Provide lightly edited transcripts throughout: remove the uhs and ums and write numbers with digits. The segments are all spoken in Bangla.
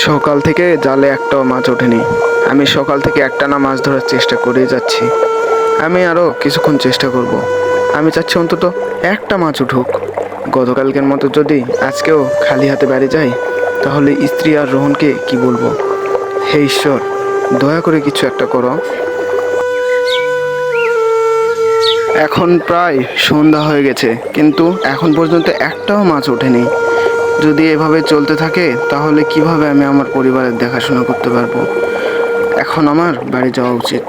সকাল থেকে জালে একটাও মাছ ওঠেনি। আমি সকাল থেকে একটানা মাছ ধরার চেষ্টা করেই যাচ্ছি। আমি আরও কিছুক্ষণ চেষ্টা করব। আমি চাচ্ছি অন্তত একটা মাছ উঠুক। গতকালকের মতো যদি আজকেও খালি হাতে বাড়ি যাই, তাহলে স্ত্রী আর রোহনকে কি বলবো? হে ঈশ্বর, দয়া করে কিছু একটা করো। এখন প্রায় সন্ধ্যা হয়ে গেছে, কিন্তু এখন পর্যন্ত একটাও মাছ ওঠেনি। যদি এভাবে চলতে থাকে তাহলে কিভাবে আমি আমার পরিবারের দেখাশোনা করতে পারবো? এখন আমার বাড়ি যাওয়া উচিত।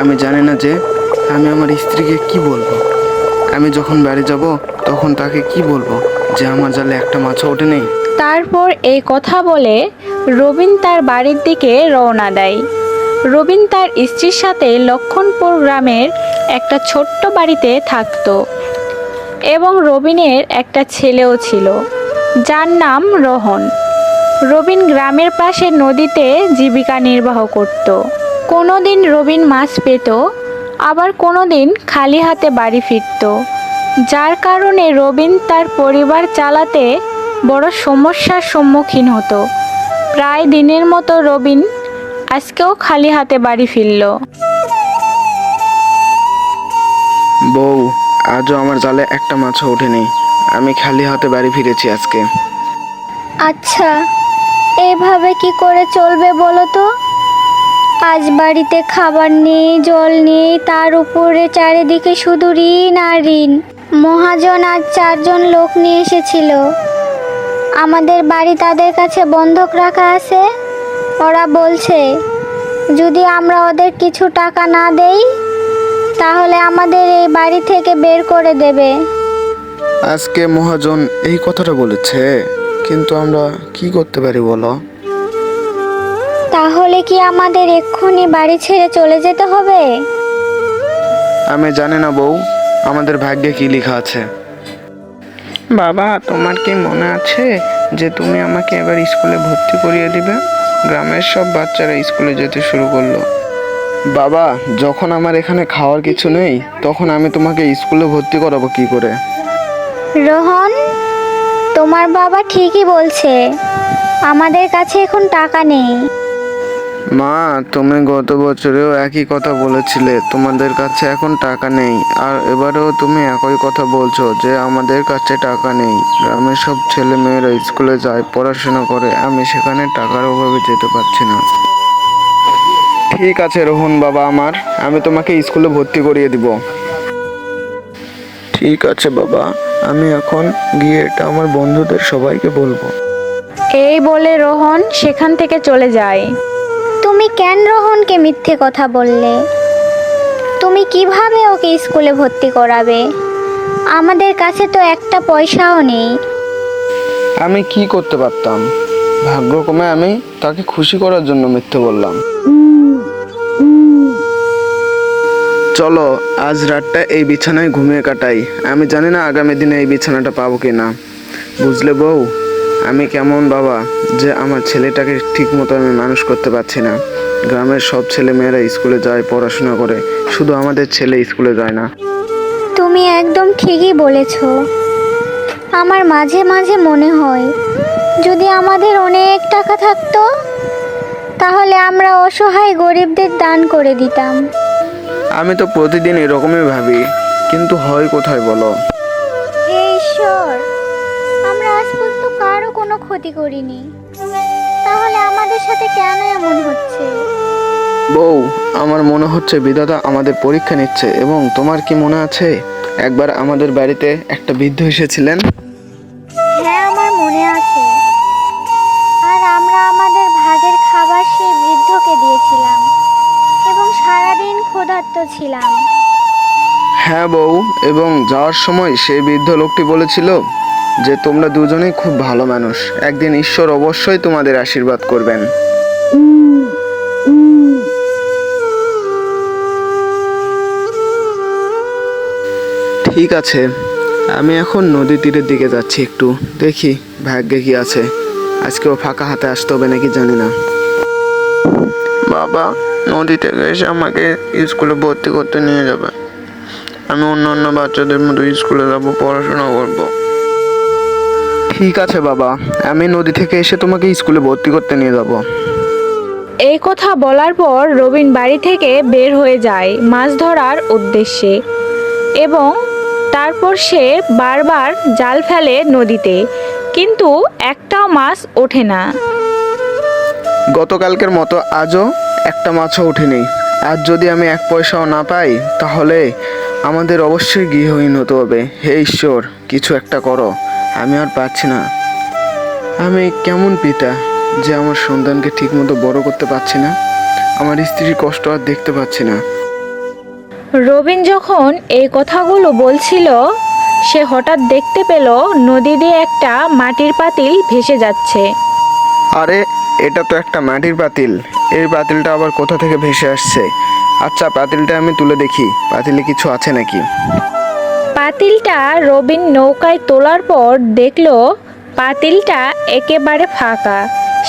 আমি জানি না যে আমি আমার স্ত্রীকে কি বলবো। আমি যখন বাড়ি যাব তখন তাকে কি বলবো যে আমার জালে একটা মাছও ওঠেনি? তারপর এই কথা বলে রবিন তার বাড়ির দিকে রওনা দেয়। রবিন তার স্ত্রীর সাথে লক্ষণপুর গ্রামের একটা ছোট্ট বাড়িতে থাকতো এবং রবিনের একটা ছেলেও ছিল, যার নাম রোহন। রবিন গ্রামের পাশে নদীতে জীবিকা নির্বাহ করত। কোনোদিন রবিন মাছ পেত, আবার কোনোদিন খালি হাতে বাড়ি ফিরত, যার কারণে রবিন তার পরিবার চালাতে বড় সমস্যার সম্মুখীন হতো। প্রায় দিনের মতো রবিন আজকেও খালি হাতে বাড়ি ফিরল। বউ, আজও আমার জালে একটা মাছও ওঠেনি। আমি খালি হাতে বাড়ি ফিরেছি আজকে। আচ্ছা, এভাবে কি করে চলবে বলো তো? আজ বাড়িতে খাবার নেই, জল নেই, তার উপরে চারিদিকে শুধু ঋণ আর ঋণ। মহাজন আজ 4জন লোক নিয়ে এসেছিল। আমাদের বাড়ি তাদের কাছে বন্ধক রাখা আছে। ওরা বলছে যদি আমরা ওদের কিছু টাকা না দেই তাহলে আমাদের এই বাড়ি থেকে বের করে দেবে। আজকে মহাজন এই কথাটা বলেছে, কিন্তু আমরা কি করতে পারি বলো? তাহলে কি আমাদের এক্ষুনি বাড়ি ছেড়ে চলে যেতে হবে? আমি জানি না বউ, আমাদের ভাগ্যে কি লেখা আছে। বাবা, তোমার কি মনে আছে যে তুমি আমাকে এবার স্কুলে ভর্তি করিয়ে দিবে? গ্রামের সব বাচ্চারা স্কুলে যেতে শুরু করলো। বাবা, যখন আমার এখানে খাওয়ার কিছু নেই তখন আমি তোমাকে স্কুলে ভর্তি করাবো কি করে? রোহন, তোমার বাবা ঠিকই বলছে, আমাদের কাছে এখন টাকা নেই। মা, তুমি গত বছরেও একই কথা বলেছিলে, তোমাদের কাছে এখন টাকা নেই, আর এবারেও তুমি একই কথা বলছো যে আমাদের কাছে টাকা নেই। গ্রামের সব ছেলে মেয়েরা স্কুলে যায়, পড়াশোনা করে, আমি সেখানে টাকার অভাবে যেতে পারছি না। ঠিক আছে রোহন বাবা আমার, আমি তোমাকে স্কুলে ভর্তি করিয়ে দিব। ঠিক আছে বাবা, আমি এখন গিয়ে এটা আমার বন্ধুদের সবাইকে বলবো। এই বলে রোহন সেখান থেকে চলে যায়। তুমি কেন রোহনকে মিথ্যে কথা বললে? তুমি কিভাবে ওকে স্কুলে ভর্তি করাবে? আমাদের কাছে তো একটা পয়সাও নেই। আমি কি করতে পারতাম? ভাগ্যক্রমে আমি তাকে খুশি করার জন্য মিথ্যে বললাম। চলো আজ রাতটা এই বিছানায় ঘুমিয়ে কাটাই। আমি জানি না আগামী দিনে এই বিছানাটা পাবো কি না। বুঝলে বউ, আমি কেমন বাবা যে আমার ছেলেটাকে ঠিক মতো আমি মানুষ করতে পারছি না। গ্রামের সব ছেলে মেয়েরা স্কুলে যায়, পড়াশোনা করে, শুধু আমাদের ছেলে স্কুলে যায় না। তুমি একদম ঠিকই বলেছ। আমার মাঝে মাঝে মনে হয় যদি আমাদের অনেক টাকা থাকতো তাহলে আমরা অসহায় গরিবদের দান করে দিতাম। আমি তো প্রতিদিন এরকমই ভাবি, কিন্তু হয় কোথায় বলো? হে ঈশ্বর, আমরা আজ পর্যন্ত কারো কোনো ক্ষতি করিনি, তাহলে আমাদের সাথে কেন এমন হচ্ছে? বউ, আমার মনে হচ্ছে বিধাতা আমাদের পরীক্ষা নিচ্ছে। এবং তোমার কি মনে আছে একবার আমাদের বাড়িতে একটা বৃদ্ধ এসেছিলেন? হ্যাঁ, আমার মনে আছে। আর আমরা আমাদের ভাগের খাবার সেই বৃদ্ধকে দিয়েছিলাম এবং সারাদিন ক্ষুধার্ত ছিলাম। হ্যাঁ বউ, এবং যাওয়ার সময় সেই বৃদ্ধ লোকটি বলেছিল যে তোমরা দুজনেই খুব ভালো মানুষ, একদিন ঈশ্বর অবশ্যই তোমাদের আশীর্বাদ করবেন। ঠিক আছে, আমি এখন নদী তীরের দিকে যাচ্ছি, একটু দেখি ভাগ্যে কি আছে। আজকেও ফাঁকা হাতে আসতে হবে নাকি জানি না। বাবা, নদী থেকে এসে আমাকে স্কুলে ভর্তি করতে নিয়ে যাবে। আমি অন্য অন্য বাচ্চাদের মতো স্কুলে যাব, পড়াশোনা করব। ঠিক আছে বাবা, আমি নদী থেকে এসে তোমাকে স্কুলে ভর্তি করতে নিয়ে যাব। এই কথা বলার পর রবিন বাড়ি থেকে বের হয়ে যায় মাছ ধরার উদ্দেশ্যে এবং তারপর সে বারবার জাল ফেলে নদীতে, কিন্তু একটাও মাছ ওঠে না। গতকালকের মতো আজও একটা মাছও ওঠেনি। আজ যদি আমি এক পয়সাও না পাই তাহলে আমাদের অবশ্যই গৃহহীন হতে হবে। হে ঈশ্বর, কিছু একটা করো, আমি আর পারছি না। আমি কেমন পিতা যে আমার সন্তানকে ঠিকমতো বড় করতে পারছি না, আমার স্ত্রীর কষ্ট আর দেখতে পাচ্ছি না। রবিন যখন এই কথাগুলো বলছিল, সে হঠাৎ দেখতে পেল নদী দিয়ে একটা মাটির পাতিল ভেসে যাচ্ছে। আরে, এটা তো একটা মাটির পাতিল। এই পাতিলটা আবার কোথা থেকে ভেসে আসছে? আচ্ছা, পাতিলটা আমি তুলে দেখি, পাতিলে কিছু আছে নাকি। পাতিলটা রবিন নৌকায় তোলার পর দেখলো পাতিলটা একেবারে ফাঁকা।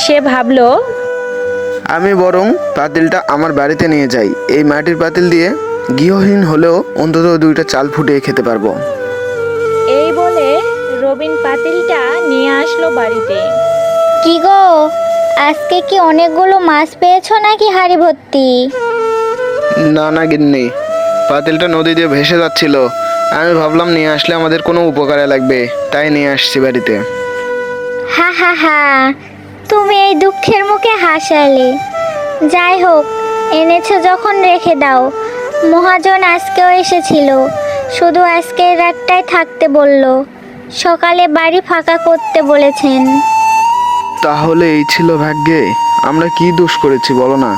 সে ভাবলো, আমি বরং পাতিলটা আমার বাড়িতে নিয়ে যাই। এই মাটির পাতিল দিয়ে গৃহহীন হলেও অন্তত দুইটা চাল ফুটিয়ে খেতে পারবো। এই বলে রবিন পাতিলটা নিয়ে আসলো বাড়িতে। কি গো, আজকে কি অনেকগুলো মাছ পেয়েছো নাকি হাড়ি ভর্তি? না না গিন্নি, পাতিলটা নদী দিয়ে ভেসে যাচ্ছিল, আমি ভাবলাম নিয়ে আসলে আমাদের কোনো উপকারে লাগবে, তাই নিয়ে আসছি বাড়িতে। হা হা হা, তুমি এই দুঃখের মুখে হাসালে। যাই হোক, এনেছো যখন রেখে দাও। মহাজন আজকেও এসেছিল, শুধু আজকের রাতটাই থাকতে বলল, সকালে বাড়ি ফাঁকা করতে বলেছেন। তাহলে এই ছিল ভাগ্যে? আমরা কি দোষ করেছি বলো না?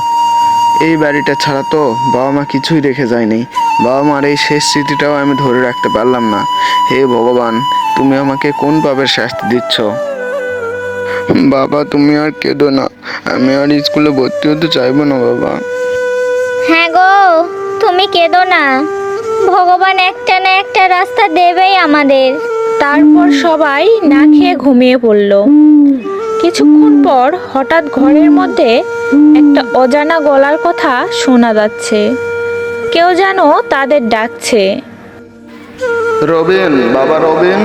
এই বাড়িটা ছাড়া তো বাবা মা কিছুই রেখে যায়নি। বাবা মার এই শেষ স্মৃতিটাও আমি ধরে রাখতে পারলাম না। হে ভগবান, তুমি আমাকে কোন পাপের শাস্তি দিচ্ছ? বাবা, তুমি আর কেঁদো না, আমি আর স্কুলে ভর্তি হতে চাইবো না বাবা। হ্যাঁ গো, তুমি কেঁদো না, ভগবান একটা না একটা রাস্তা দেবেই আমাদের। তারপর সবাই না খেয়ে ঘুমিয়ে পড়ল। কিছুক্ষণ পর হঠাৎ ঘরের মধ্যে একটা অজানা গলার কথা শোনা যাচ্ছে। কেউ যেন তাদের ডাকছে। রবিন, বাবা রবিন,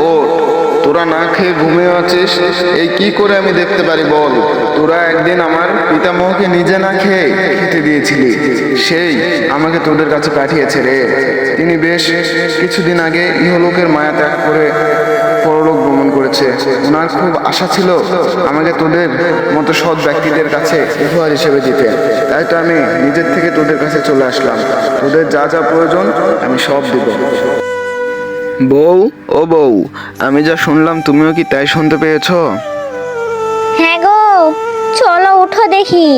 ও তোরা না খেয়ে ঘুমিয়ে আছিস, এই কি করে আমি দেখতে পারি বল? তোরা একদিন আমার পিতামহকে নিজে না খেয়ে খেতে দিয়েছিলি, সেই আমাকে তোদের কাছে পাঠিয়েছে রে। তিনি বেশ কিছুদিন আগে ইহলোকের মায়া ত্যাগ করে পরলোক ভ্রমণ করেছে। ওনার খুব আশা ছিল আমাকে তোদের মতো সৎ ব্যক্তিদের কাছে উপহার হিসেবে দিতে, তাই তো আমি নিজের থেকে তোদের কাছে চলে আসলাম। তোদের যা যা প্রয়োজন আমি সব দিব। বউ, ও বউ, আমি যা শুনলাম তুমিও কি তাই শুনতে পেয়েছো? হ্যাঁ গো, চলো উঠো দেখি।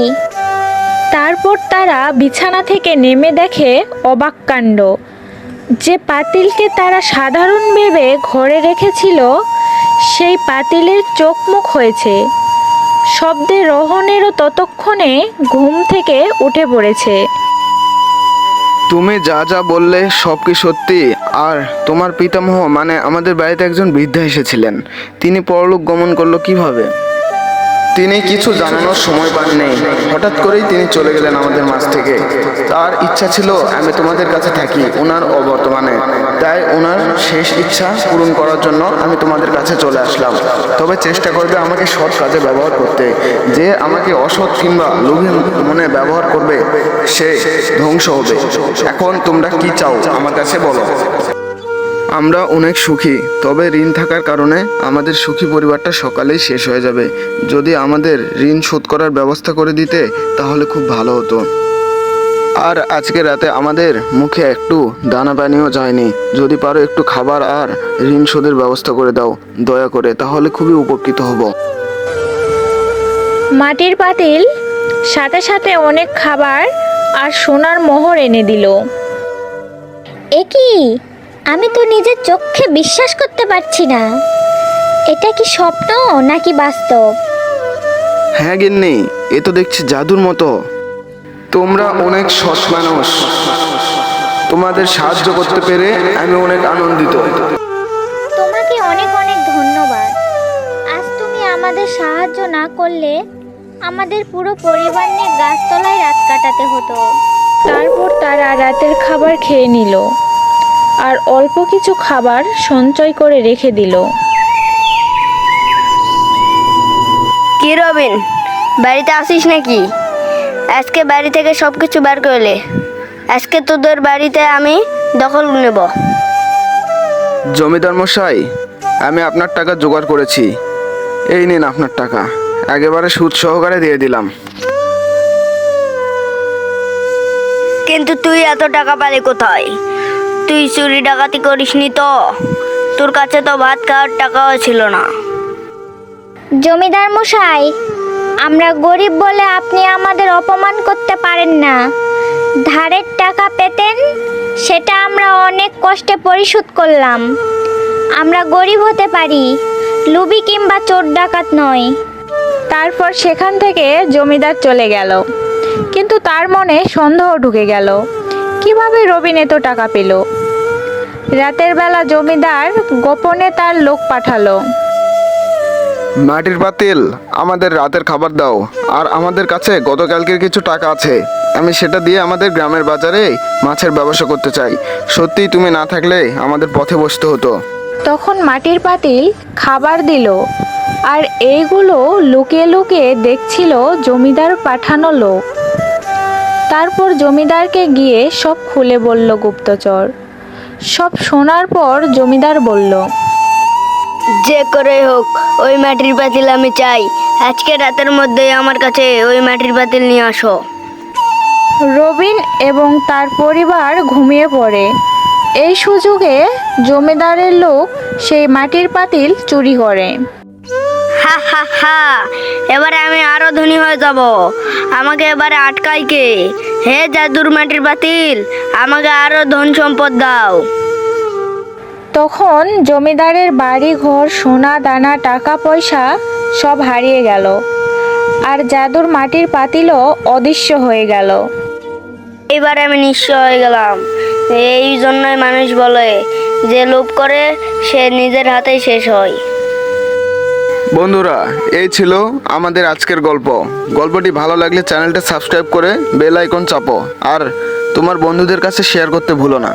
তারপর তারা বিছানা থেকে নেমে দেখে অবাক কাণ্ড। যে পাতিলকে তারা সাধারণ ভেবে ঘরে রেখেছিল, সেই পাতিলের চোখ মুখ হয়েছে। শব্দে রোহনেরও ততক্ষণে ঘুম থেকে উঠে পড়েছে। তুমি যা যা বললে সব কি সত্যি? আর তোমার পিতামহ মানে আমাদের বাড়িতে একজন বৃদ্ধা এসেছিলেন, তিনি পরলোক গমন করলো কিভাবে? তিনি কিছু জানানোর সময় পাননি, হঠাৎ করেই তিনি চলে গেলেন আমাদের মাঝ থেকে। তার ইচ্ছা ছিল আমি তোমাদের কাছে থাকি ওনার অবর্তমানে, তাই ওনার শেষ ইচ্ছা পূরণ করার জন্য আমি তোমাদের কাছে চলে আসলাম। তবে চেষ্টা করবে আমাকে সৎ কাজে ব্যবহার করতে। যে আমাকে অসৎ কিংবা লোভী মনে ব্যবহার করবে সে ধ্বংস হবে। এখন তোমরা কি চাও আমার কাছে বলো। আমরা অনেক সুখী, তবে ঋণ থাকার কারণে আমাদের সুখী পরিবারটা সকালেই শেষ হয়ে যাবে। যদি আমাদের ঋণ শোধ করার ব্যবস্থা করে দিতে তাহলে খুব ভালো হতো। আর আজকে রাতে আমাদের মুখে একটু দানা পানিও যায়নি। যদি পারো একটু খাবার আর ঋণ শোধের ব্যবস্থা করে দাও দয়া করে, তাহলে খুবই উপকৃত হব। মাটির পাতিল সাথে সাথে অনেক খাবার আর সোনার মোহর এনে দিল। এ কি, আমি তো নিজের চোখে বিশ্বাস করতে পারছি না। এটা কি স্বপ্ন নাকি বাস্তব? হ্যাঁ গিন্নি, এ তো দেখছি জাদুর মতো। তোমরা অনেক সৎ মানুষ, তোমাদের সাহায্য করতে পেরে আমি অনেক আনন্দিত। তোমাকে অনেক অনেক ধন্যবাদ। আজ তুমি আমাদের সাহায্য না করলে আমাদের পুরো পরিবার নিয়ে গাছতলায় রাত কাটাতে হতো। তারপর তারা রাতের খাবার খেয়ে নিল আর অল্প কিছু খাবার সঞ্চয় করে রেখে দিল। কি রবিন, বাড়িতে আসিস নাকি? আজকে বাড়ি থেকে সব কিছু বার করলে। আজকে তোদের বাড়িতে আমি দখল নেব। জমিদার মশাই, আমি আপনার টাকা জোগাড় করেছি। এই নিন আপনার টাকা, একেবারে সুদ সহকারে দিয়ে দিলাম। কিন্তু তুই এত টাকা পেলি কোথায়? তুই চুরি ডাকাতি করিসনি তো? তোর কাছে তো ভাত খাওয়ার টাকাও ছিল না। জমিদার মশাই, আমরা গরিব বলে আপনি আমাদের অপমান করতে পারেন না। ধারের টাকা পেতেন, সেটা আমরা অনেক কষ্টে পরিশোধ করলাম। আমরা গরিব হতে পারি, লুবি কিংবা চোর ডাকাত নয়। তারপর সেখান থেকে জমিদার চলে গেল। কিন্তু তার মনে সন্দেহ ঢুকে গেল, কিভাবে রবিন এত টাকা পেল। রাতের বেলা জমিদার গোপনে তার লোক পাঠালো। মাটির পাতিল, আমাদের রাতের খাবার দাও। আর আমাদের কাছে গতকালকের কিছু টাকা আছে, আমি সেটা দিয়ে আমাদের গ্রামের বাজারে মাছের ব্যবসা করতে চাই। সত্যিই তুমি না থাকলে আমাদের পথে বসতে হতো। তখন মাটির পাতিল খাবার দিল, আর এইগুলো লুকিয়ে লুকিয়ে দেখছিল জমিদার পাঠানো লোক। তারপর জমিদারকে গিয়ে সব খুলে বলল গুপ্তচর। সব শোনার পর জমিদার বলল, যে করে হোক ওই মাটির পাতিল আমি চাই। আজকে রাতের মধ্যেই আমার কাছে ওই মাটির পাতিল নিয়ে আসো। রবিন এবং তার পরিবার ঘুমিয়ে পড়ে। এই সুযোগে জমিদারের লোক সেই মাটির পাতিল চুরি করে। হা হা হা, এবারে আমি আরো ধনী হয়ে যাব। আমাকে এবারে আটকাই কে? হে জাদুর মাটির পাতিল, আমাকে আরো ধন সম্পদ দাও। তখন জমিদারের বাড়ি ঘর, সোনা দানা, টাকা পয়সা সব হারিয়ে গেল, আর জাদুর মাটির পাতিলও অদৃশ্য হয়ে গেল। এবার আমি নিঃস্ব হয়ে গেলাম। এই জন্যই মানুষ বলে, যে লোভ করে সে নিজের হাতেই শেষ হয়। বন্ধুরা, এই ছিল আমাদের আজকের গল্প। গল্পটি ভালো লাগলে চ্যানেলটা সাবস্ক্রাইব করে বেল আইকন চাপো, আর তোমার বন্ধুদের কাছে শেয়ার করতে ভুলো না।